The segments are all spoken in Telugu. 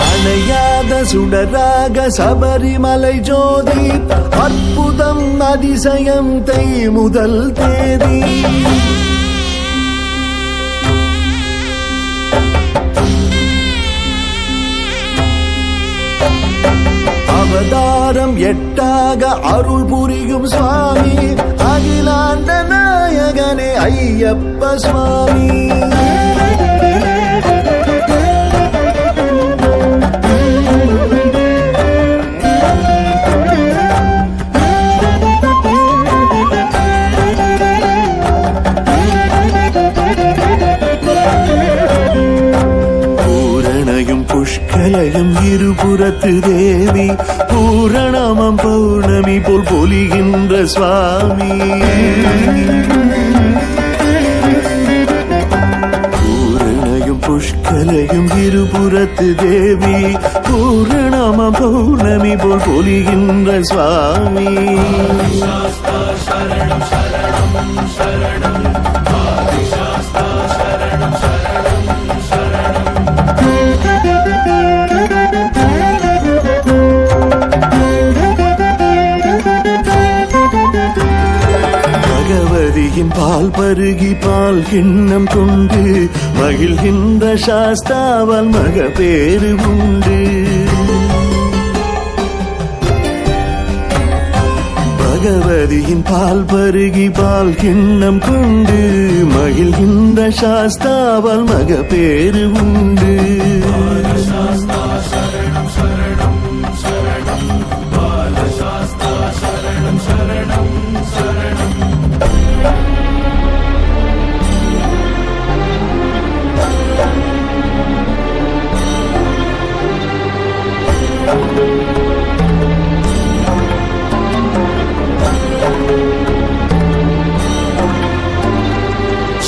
அணையாத சுடராக சபரிமலை ஜோதி அற்புதம் அதிசயம் தை முதல் தேதி அவதாரம் எட்டாக அருள் புரியும் சுவாமி அகிலாண்ட நாயகனே ஐயப்ப சுவாமி புஷ்கலையும் இருபுறத்து தேவி பூரணமம் பௌர்ணமி போல் பொலிகின்ற சுவாமி பூரணையும் புஷ்கலையும் இருபுறத்து தேவி பூரணமம் பௌர்ணமி போல் பொலிகின்ற சுவாமி சரணம் சரணம் சரணம் சரணம் பகவதியின் பால் பருகி பால் கிண்ணம் கொண்டு மகிழ்கின்ற சாஸ்தாவால் மக பேரு உண்டு பகவதியின் பால் பருகி பால் கிண்ணம் கொண்டு மகிழ்கின்ற சாஸ்தாவால் மக பேரு உண்டு சரணம் சரணம் சரணம் பாலசாஸ்தா சரணம் சரணம் சரணம்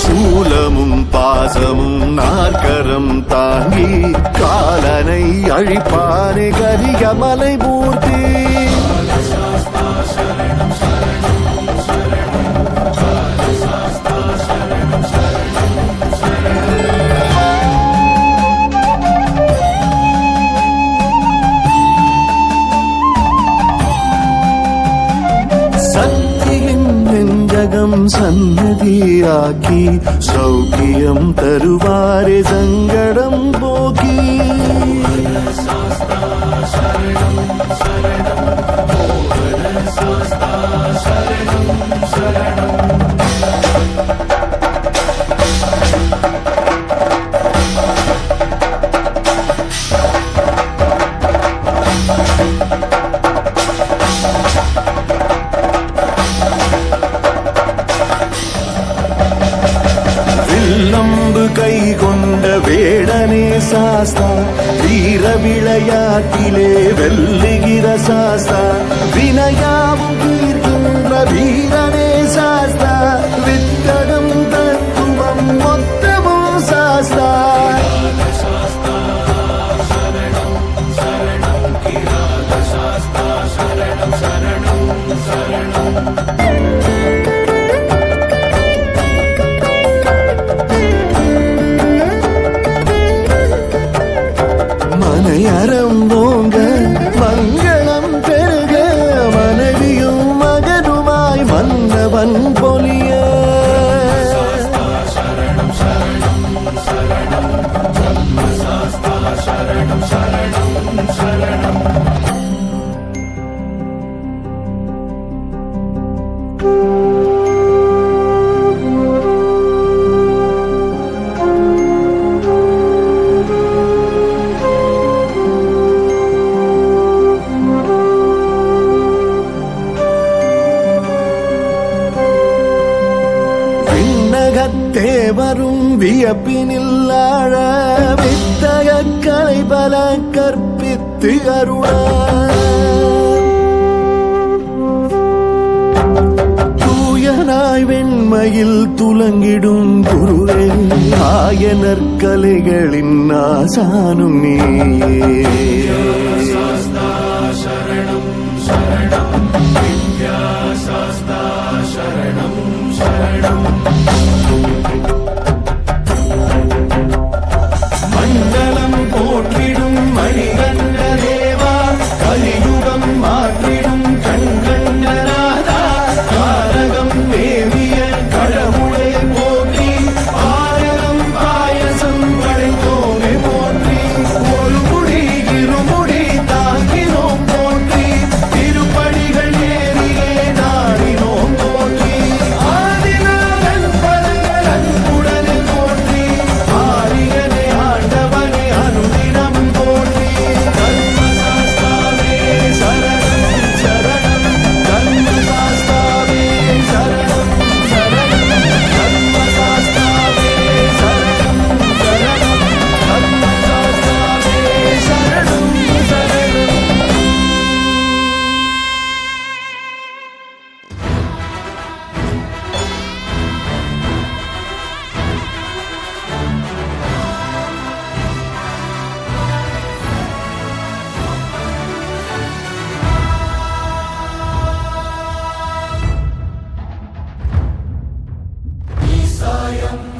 சூலமும் பாசமும் நாற்கரம் தாங்கி காலனை அழிப்பானே கரிகமலை மூர்த்தி சரணம் சரணம் சரணம் பாலசாஸ்தா சரணம் சரணம் சக்தியின் நெஞ்சகம் சன்னதியாக்கி சௌக்கியம் தருவாரே சங்கடம் போக்கி சரணம் சரணம் சரணம் சரணம் கை கொண்ட வேடனே சாஸ்தா வீர விளையாட்டிலே வெல்லுகிற சாஸ்தா வினையாவும் தீர்க்கின்ற வீரனே சாஸ்தா வித்தகம் தத்துவம் மொத்தமும் சாஸ்தா சரணம் சரணம் கிராத சாஸ்தா சரணம் சரணம் சரணம் அறம் ஓங்க மங்களம் பெருக மனைவியும் மகனுமாய் மன்னவன் பொலிய சரணம் சரணம் சரணம் சரணம் சரணம் சரணம் தேவரும் வியப்பினில் ஆழ வித்தக கலை பல கற்பித்து அருள தூயனாய் வெண்மையில் துலங்கிடும் குருவே ஆயனர் கலைகளின் ஆசானும் நீயே சரணம் சரணம் வித்யாசாஸ்தா சரணம் சரணம்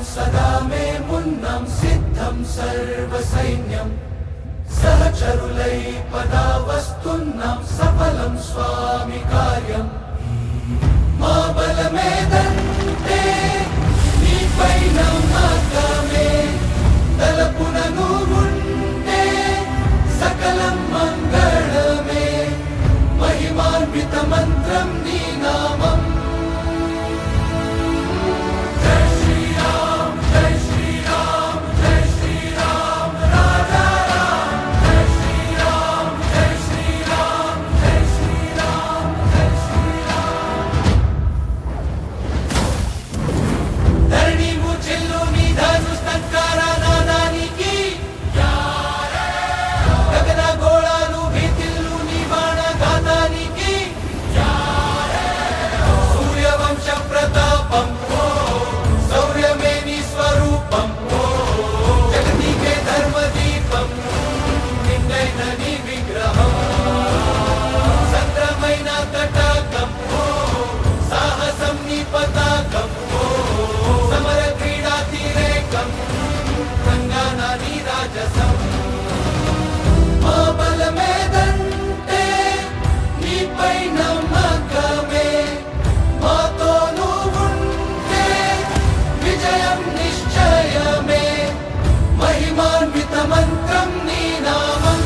सदा मे मुन्नं सिद्धं सर्वसैन्यं सहचरुलै पदा वस्तुन्नं सफलं स्वामि कार्यम् మా బలమేదంటే నీపై నమ్మకమే తలపున నువ్వుంటే సకలం మంగళమే మహిమాన్విత మంత్రం నీ నామం జై శ్రీరామ్ జై శ్రీరామ్ జై శ్రీరామ్ రాజా రామ్ జై శ్రీరామ్ జై శ్రీరామ్ జై శ్రీరామ్ జై శ్రీరామ్ ధరణి ముచెల్లు నీ ధనుస్తంకార నాదానికి గగన గోళాలు భీతిల్లు నీ బాణ ఘాతానికి సూర్యవంశ ప్రతాపం శౌర్యమే నీ స్వరూపం జగతికే ధర్మదీపం నిన్నైన నీ విగ్రహం సంద్రమైన తటాకం సాహసం నీ పతాకం సమర క్రీడా తీరేకం రంగానా నీ రాజసం మా బలమేదంటే నీపై నమ్మకమే మాతో నువ్వుంటే విజయం నిశ్చయమే మహిమాన్విత మంత్రం నీ నామం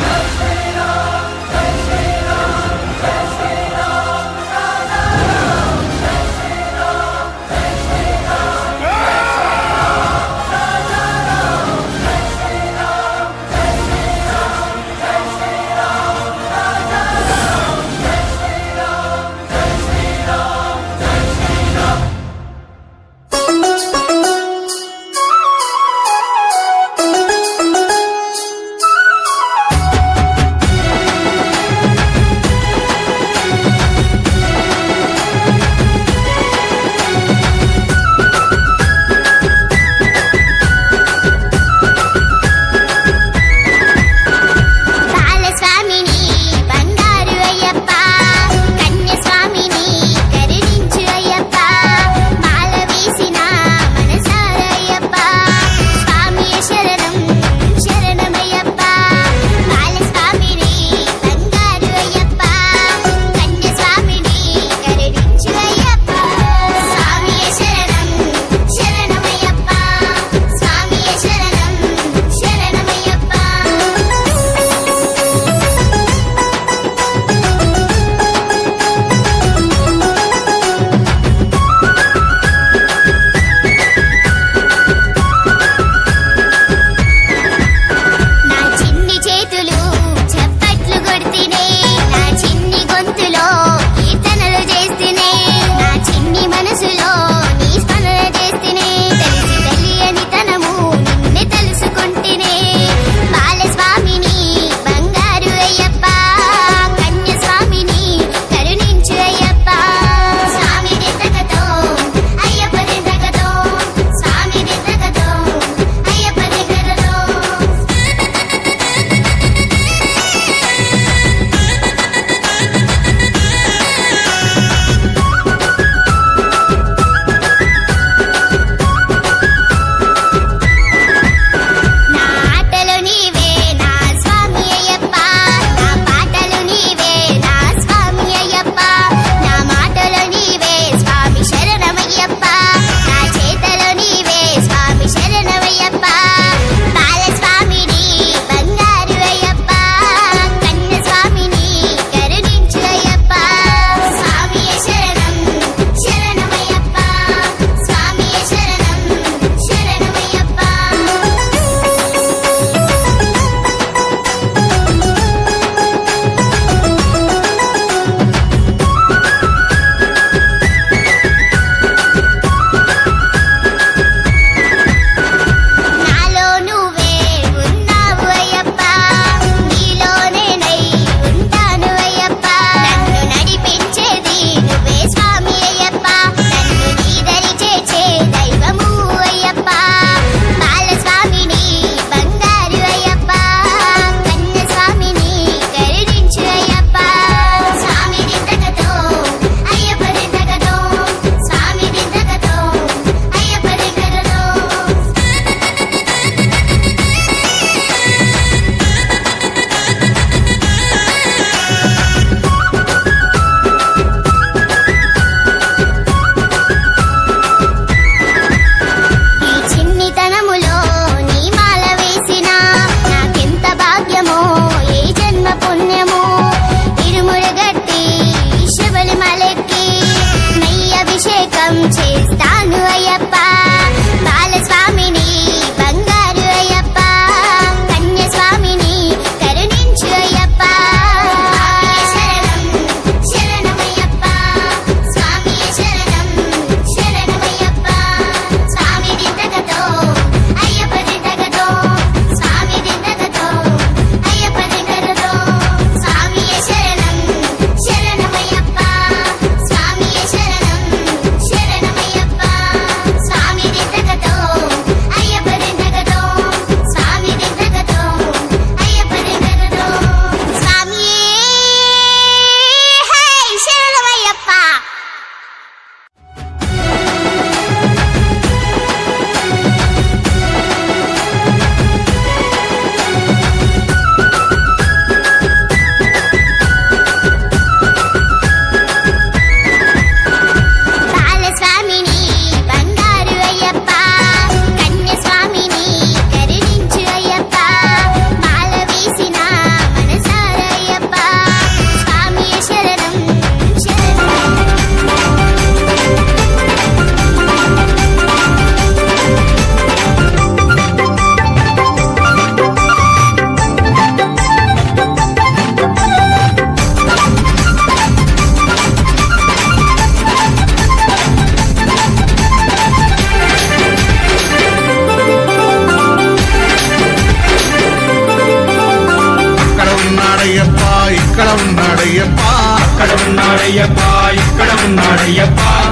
జై శ్రీరామ్ జై శ్రీరామ్ జై శ్రీరామ్ రాజా రామ్ జై శ్రీరామ్ జై శ్రీరామ్ రాజా రామ్ జై శ్రీరామ్ జై శ్రీరామ్ జై శ్రీరామ్ రాజా రామ్ జై శ్రీరామ్ జై శ్రీరామ్ జై శ్రీరామ్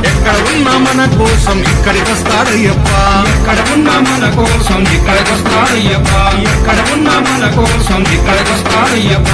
ఎక్కడ ఉన్నా మన కోసం ఇక్కడికొస్తాడయ్యప్ప. ఎక్కడ ఉన్నా మన కోసం ఇక్కడికొస్తాడయ్యప్ప. ఎక్కడ ఉన్నా మన కోసం ఇక్కడికొస్తాడయ్యప్ప.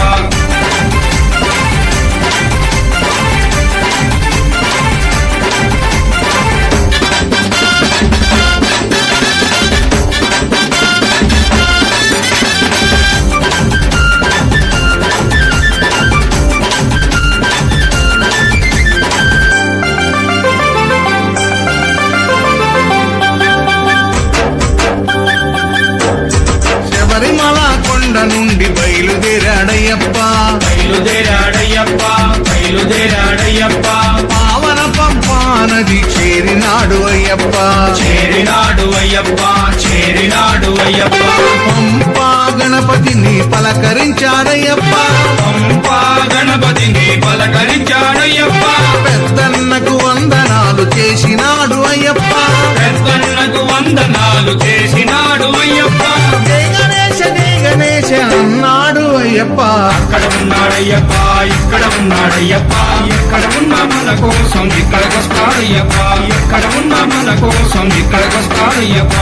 శబరిమల కొండ నుండి బయలుదేరాడయ్యప్ప. బయలుదేరాడయ్యప్ప. బయలుదేరాడయ్యప్ప. పావన పంపా నది చేరినాడు అయ్యప్ప. చేరినాడు అయ్యప్ప. చేరినాడు అయ్యప్ప. పంపా గణపతిని పలకరించాడయ్యప్ప. పంపా గణపతిని పలకరించాడయ్యప్ప. పెద్దన్నకు వందనాలు చేసినాడు అయ్యప్ప. పెద్దన్నకు వందనాలు చేసినాడు అయ్యప్ప. జై గణేశ జై గణేశ అన్నాడు అయ్యప్ప. అక్కడ ఉన్నాడయ్యప్ప. ఇక్కడ ఉన్నాడయ్యప్ప. ఎక్కడ ఉన్నా మన కోసం ఇక్కడికొస్తాడయ్యప్ప. ఎక్కడ ఉన్నా మన కోసం ఇక్కడికొస్తాడయ్యప్ప.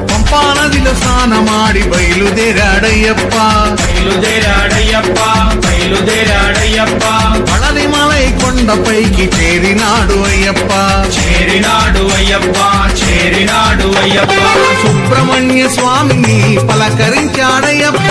పంపా నదిలో స్నానమాడి బయలుదేరాడయ్యప్ప. బయలుదేరాడయ్యప్ప. బయలుదేరాడయ్యప్ప. పళనిమలై కొండపైకి చేరినాడు అయ్యప్ప. చేరినాడు అయ్యప్ప. చేరినాడు అయ్యప్ప. సుబ్రహ్మణ్య స్వామిని పలకరించాడయ్యప్ప.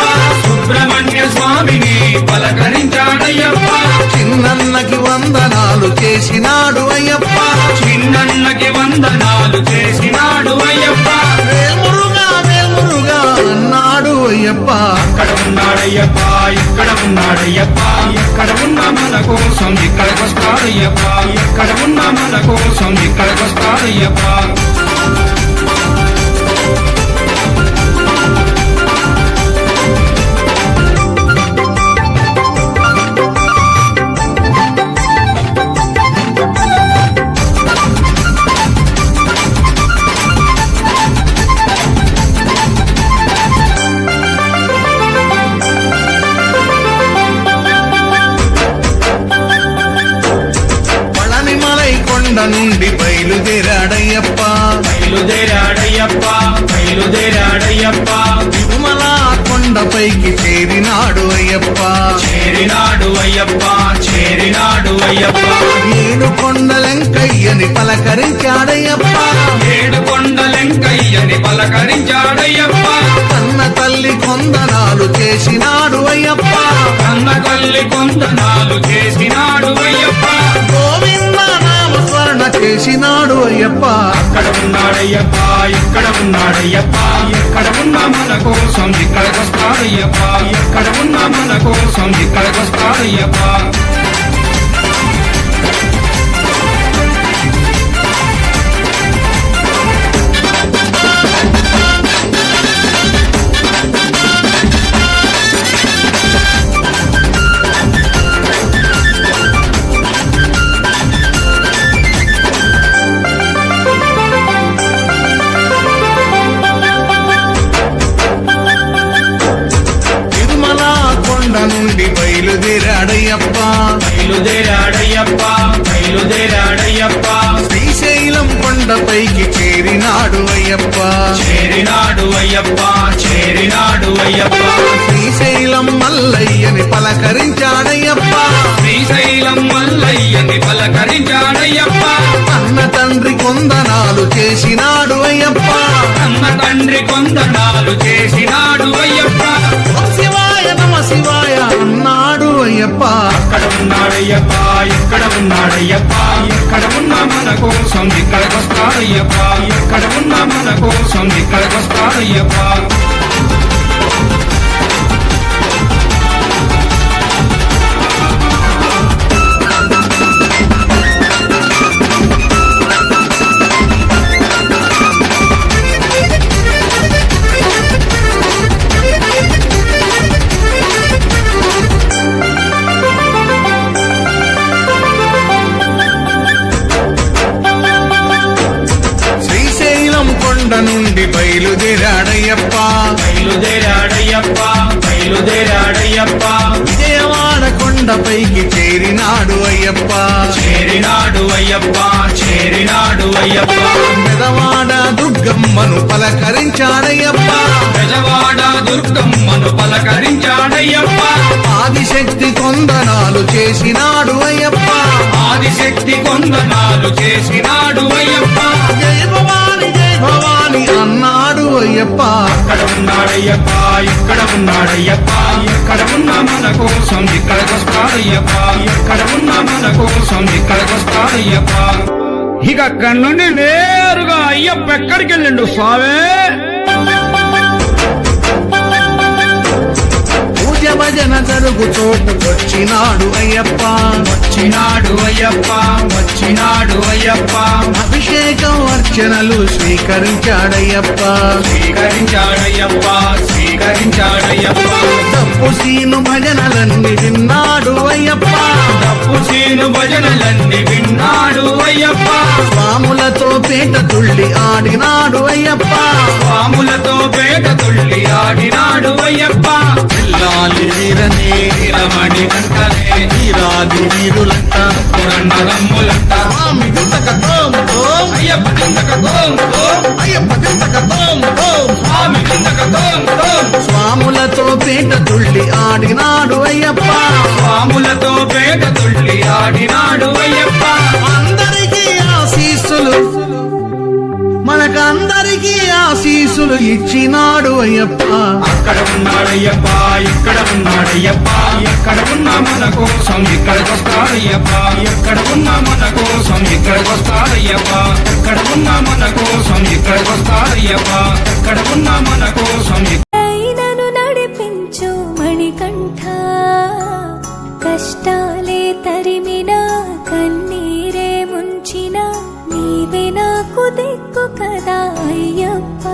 సుబ్రహ్మణ్య స్వామిని పలకరించాడయ్యప్ప. చిన్నన్నకి వందనాలు చేసినాడు అయ్యప్ప. చిన్నన్నకి వందనాలు చేసినాడు అయ్యప్ప. వేల్మురుగా వేల్మురుగా అన్నాడు అయ్యప్ప. అక్కడ ఉన్నాడయ్యప్ప. ఇక్కడ ఉన్నాడయ్యప్ప. ఎక్కడ ఉన్నా మన కోసం ఇక్కడికొస్తాడయ్యప్ప. ఎక్కడ ఉన్నా మన కోసం ఇక్కడికొస్తాడయ్యప్ప. పళనిమలై కొండ నుండి బయలుదేరాడయ్యప్ప. బయలుదేరాడయ్యప్ప. బయలుదేరాడయ్యప్ప. తిరుమల కొండపైకి చేరినాడు అయ్యప్ప. చేరినాడు అయ్యప్ప. చేరినాడు అయ్యప్ప. ఏడు కొండలెంకయ్యని పలకరించాడయ్యప్ప. ఏడు కొండలెంకయ్యని పలకరించాడయ్యప్ప. కన్న తల్లి కొందనాలు చేసినాడు అయ్యప్ప. కన్న తల్లి కొందనాలు చేసినాడు అయ్యప్ప. గోవింద నామ స్మరణ చేసినాడు అయ్యప్ప. అక్కడ ఉన్నాడయ్యప్ప. ఇక్కడ ఉన్నాడయ్యప్ప. ఎక్కడ ఉన్నా మన కోసం ఇక్కడికొస్తాడయ్యప్ప. ఎక్కడ ఉన్నా మన కోసం ఇక్కడికొస్తాడయ్యప్ప. తిరుమల కొండ నుండి బయలుదేరాడయ్యప్ప. బయలుదేరాడయ్యప్ప. బయలుదేరాడయ్యప్ప. శ్రీశైలం కొండపైకి చేరినాడు అయ్యప్ప. చేరినాడు అయ్యప్ప. చేరినాడు అయ్యప్ప. శ్రీశైలం మల్లయ్యని పలకరించాడయ్యప్ప. శ్రీశైలం మల్లయ్యని పలకరించాడయ్యప్ప. అన్న తండ్రి కొందనాలు చేసినాడు అయ్యప్ప. కన్న తండ్రి కొందనాలు చేసినాడు అయ్యప్ప. ఓం శివాయ నమ శివాయ అన్నాడు అయ్యప్ప. అక్కడ ఉన్నాడయ్యప్ప. ఇక్కడ ఉన్నాడయ్యప్ప. ఎక్కడ ఉన్నా మన కోసం ఇక్కడికొస్తాడయ్యప్ప. ఎక్కడ ఉన్నా మన కోసం ఇక్కడికొస్తాడయ్యప్ప. బయలుదేరాడయ్యప్ప బయలుదేరాడయ్యప్ప బయలుదేరాడయ్యప్ప విజయవాడ కొండపైకి చేరినాడు అయ్యప్ప చేరినాడు అయ్యప్ప చేరినాడు అయ్యప్ప పెదవాడ దుర్గమ్మను పలకరించాడయ్యప్ప బెజవాడ దుర్గమ్మను పలకరించాడయ్యప్ప ఆదిశక్తి కొందనాలు చేసినాడు అయ్యప్ప ఆదిశక్తి కొందనాలు చేసినాడు అయ్యప్ప జై భవాని అన్నాడు అయ్యప్ప అక్కడ ఉన్నాడయ్యప్ప ఇక్కడ ఉన్నాడయ్యప్ప ఎక్కడ ఉన్నా మన కోసం ఇక్కడికొస్తాడయ్యప్ప ఎక్కడ ఉన్నా మన కోసం ఇక్కడికొస్తాడయ్యప్ప ఇక అక్కడి నుండి నేరుగా అయ్యప్ప ఎక్కడికి వెళ్ళిండు స్వామి పూజ భజన జరుగు చోటుకొచ్చినాడు అయ్యప్ప వచ్చినాడు అయ్యప్ప వచ్చినాడు అయ్యప్ప అభిషేకం అర్చనలు స్వీకరించాడయ్యప్ప స్వీకరించాడయ్యప్ప స్వీకరించాడయ్యప్ప తప్పు సీను భజనలన్నీ విన్నాడు అయ్యప్ప తప్పు సీను భజనలన్నీ విన్నాడు అయ్యప్ప స్వాములతో పేట తుళ్ళి ఆడినాడు అయ్యప్ప స్వాములతో పేట తుళ్ళి ఆడినాడు అయ్యప్ప పిల్లాలి వీరనే వీరమణి గంటలే వీరాది వీరులంట పురండరమ్ములంట స్వామి దింతక తోం తోం అయ్యప్ప కిందక తోం తోం అయ్యప్ప దింతక తోం తోం స్వామి కిందక తోం తోం స్వాములతో పేట తుళ్ళి ఆడినాడు అయ్యప్ప స్వాములతో పేట తుళ్ళి ఆడినాడు అయ్యప్ప అందరికీ ఆశీస్సులు మనకందరికీ ఆశీస్సులు ఇచ్చినాడు అయ్యప్ప అక్కడ ఉన్నాడయ్యప్ప ఇక్కడ ఉన్నాడయ్యప్ప ఎక్కడ ఉన్నా మన కోసం ఇక్కడికొస్తాడయ్యప్ప ఎక్కడ ఉన్నా మన కోసం ఇక్కడికొస్తాడయ్యప్ప ఎక్కడ ఉన్నా మన కోసం ఇక్కడికొస్తాడయ్యప్ప ఎక్కడ ఉన్నా మన కోసం నన్ను నడిపించు మణికంఠ కష్టాలే తరిమిన కన్నీరే ముంచిన నీవే నాకు దిక్కు కదా అయ్యప్ప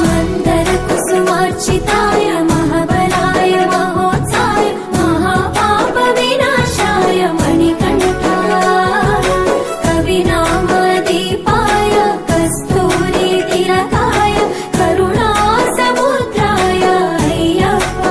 మందర కుసుమార్చితాయ మహాబలాయ మహోత్సాయ మహాపాప వినాశాయ మణికంఠ కవినామదీపాయ కస్తూరి తిలకాయ కరుణా సముద్రాయ అయ్యప్ప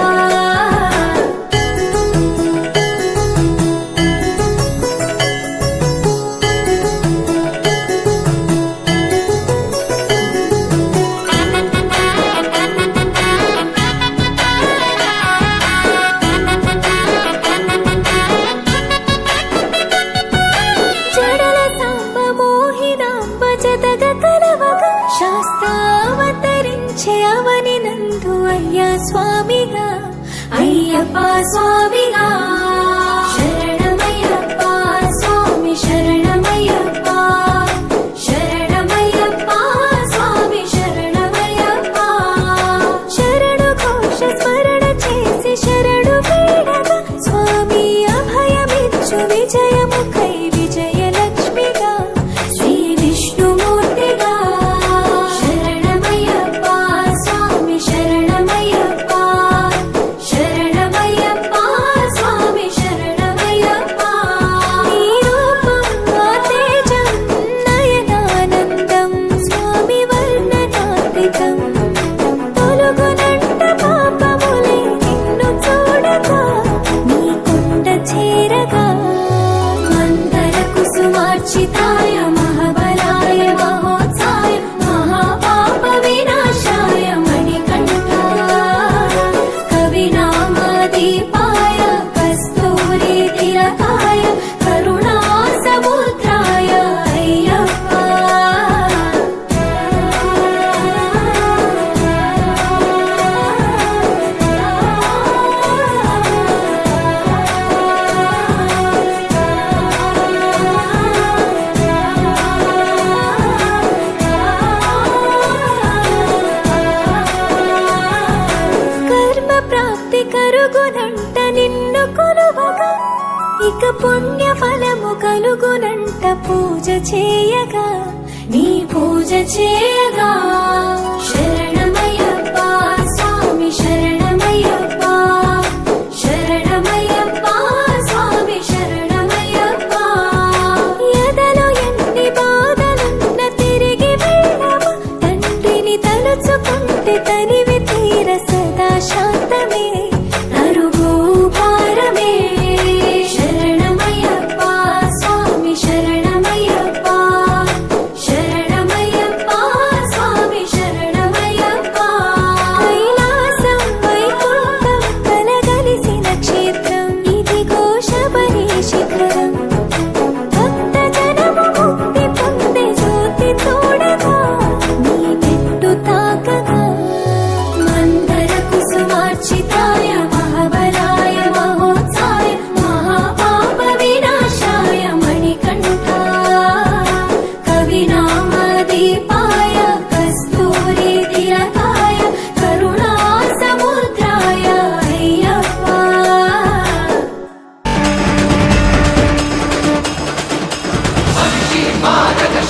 జడల సాంబ మోహినాంబ జతగ కలవగ శాస్త్రావతరించే అవని నందు అయ్యా స్వామిగా అయ్యప్ప స్వామిగా శరణమయ్యప్ప స్వామి శరణమయ్యప్ప శరణమయ్యప్ప స్వామి శరణమయ్యప్ప శరణు ఘోష స్మరణ చేసి శరణు వేడగా స్వామి అభయమిచ్చు విజయముఖై విజయలక్ష్మిగా శ్రీ విష్ణుమూర్తిగా శరణమయ్యప్ప స్వామి శరణమయ్యప్ప శరణమయ్యప్ప స్వామి శరణమయ్యప్ప నీ రూపం ఆ తేజం నయనానందం స్వామి వర్ణనాతీతం తొలగునంట పాపములే నిన్ను చూడగా నీ కొండ చేరగా మందర కుసుమార్చితాయ మహాబలాయ మహోత్సాయ మహాపాప వినాశాయ మణికంఠ కవినామదీపాయ కస్తూరి తిలకాయ కరుణా సముద్రాయ అయ్యప్ప కర్మ ప్రాప్తి కరుగునంట నిన్ను కొలువగా ఇక పుణ్య ఫలము కలుగునంట పూజ చేయగా నీ పూజ చేయగా శరణమయ్యప్ప స్వామి శరణమయ్యప్ప శరణమయ్యప్ప స్వామి శరణమయ్యప్ప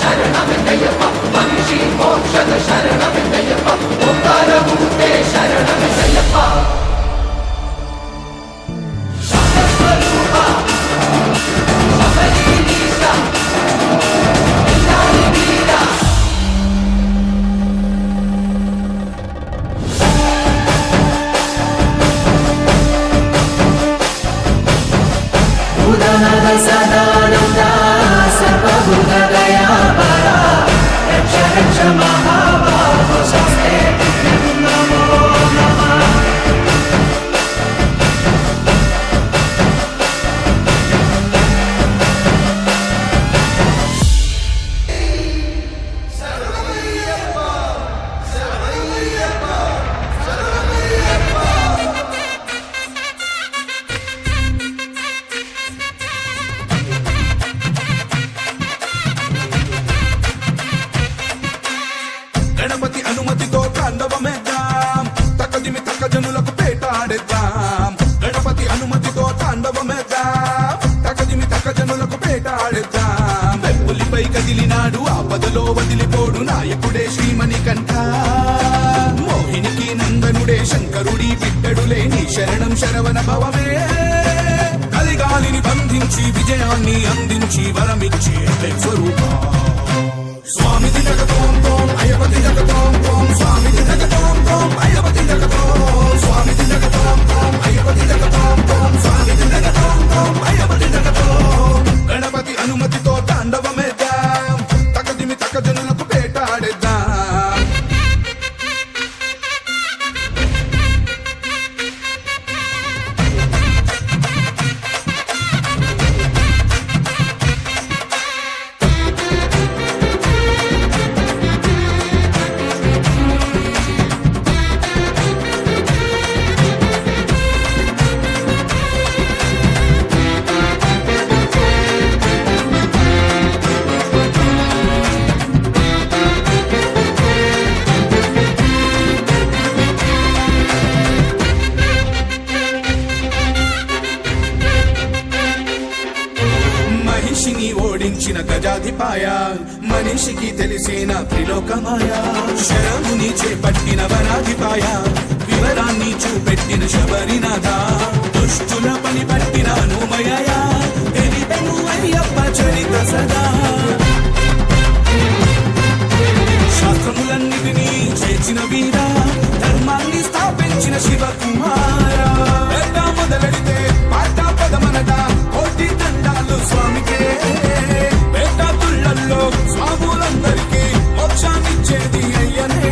ಶರಣವೆಂದಯ್ಯಪ್ಪ ಮಹಿಷಿ ಮೋಕ್ಷದ ಶರಣವೆಂದಯ್ಯಪ್ಪ ಓಂಕಾರ ಮೂರ್ತೆ ಶರಣವೆಂದಯ್ಯಪ್ಪ ಶಾಂತಸ್ವರೂಪ ಶಬರೀಶ ಇಲ್ಲಾರಿ ವೀರ ಭೂತನಾದ ಸದಾನಂದ ಸರ್ವಭೂತ ದಯಾಪರ ರಕ್ಷ ರಕ್ಷ ಮಹಾಬಾಹೋ ಶಾಸ್ತ್ರೇ ನಮೋ ನಮಃ గణపతి అనుమతితో తాండవమేద్దాం తక్కదిమి తక్క జనులకు పేటాడేద్దాం గణపతి అనుమతితో తాండవమేద్దాం తక్కదిమి తక్క జనులకు పేటాడేద్దాం వెప్పులిపై కదిలినాడు ఆపదలో వదిలిపోడు నాయకుడే శ్రీమణికంఠ మోహినికి నందనుడే శంకరుడి బిడ్డడులే నీ శరణం శరవణ భవమే కలిగాలిని బంధించి విజయాన్ని అందించి వరమిచ్చి స్వరూప స్వామిది జగతోం తోం అయ్యపతి జగతోం తోం స్వామిది జగతోం తోం అయ్యపతి జగతోం స్వామిది జగతోం తోం అయ్యపతి జగతోం తోం స్వామిది జగతోం తోం అయ్యపతి జగతోం గణపతి అనుమతితో తాండవమేద్దాం తక్కదిమి తక్క జనులకు పేటాడేద్దాం మహిషిని ఓడించిన గజాధిపాయ మనిషికి తెలిసిన త్రిలోకమాయ శరముని చేపట్టిన వరాధిపాయ వివరాన్ని చూపెట్టిన శబరినాథ దుష్టుల పని పట్టిన అనుమయ తెలిపెను అయ్యప్ప చరిత సదా శాస్త్రములన్నిటినీ చేర్చిన వీర ధర్మాన్ని స్థాపించిన శివకుమార మొదలెడితే పాట పదమనట కోటి దండాలు స్వామికే పేట తుళ్ళల్లో స్వాములందరికీ మోక్షాన్నిచ్చేది అయ్యనే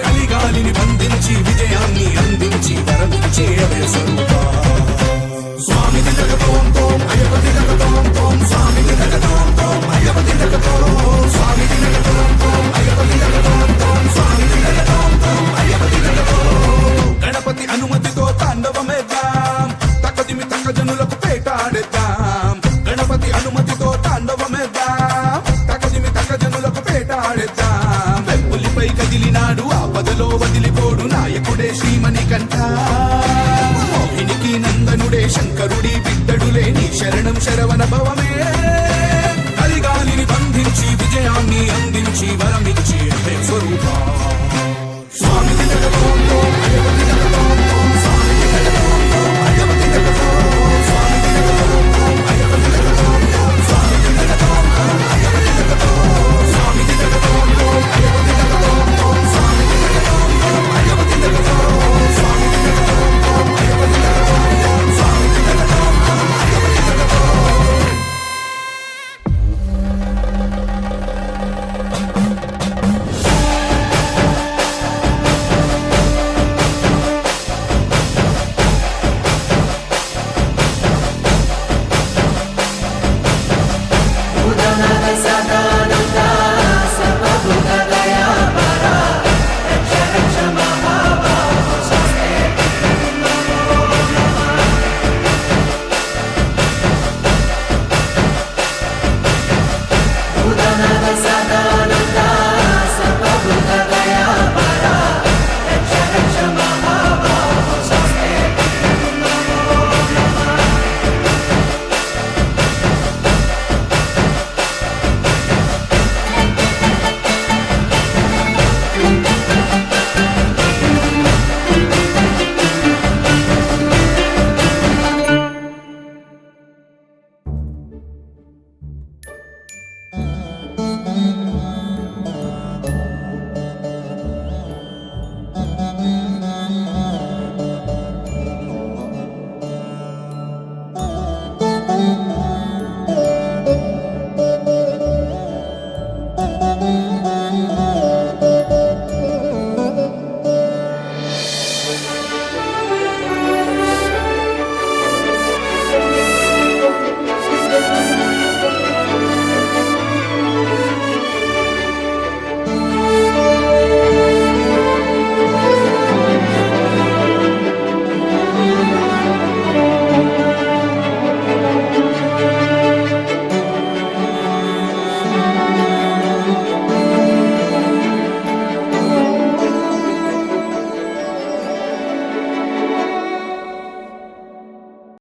కలిగాలిని బంధించి విజయాన్ని అందించి వరమిచ్చే అభయ స్వరూప స్వామిది జగతోం తోం అయ్యపతి జగతోం తోం స్వామిది జగతోం తోం అయ్యపతి జగతోం స్వామిది జగతోం తోం అయ్యపతి జగతోం తోం స్వామిది జగతోం తోం అయ్యపతి జగతోం గణపతి అనుమతితో తాండవమేద్దాం తక్కదిమి తక్క జనులకు పేటాడేద్దాం గణపతి అనుమతితో తాండవమేద్దాం తక్కదిమి తక్క జనులకు పేటాడేద్దాం వెప్పులిపై కదిలినాడు ఆపదలో వదిలిపోడు నాయకుడే శ్రీమణికంఠ మోహినికి నందనుడే శంకరుడి బిడ్డడులే నీ శరణం శరవణ భవం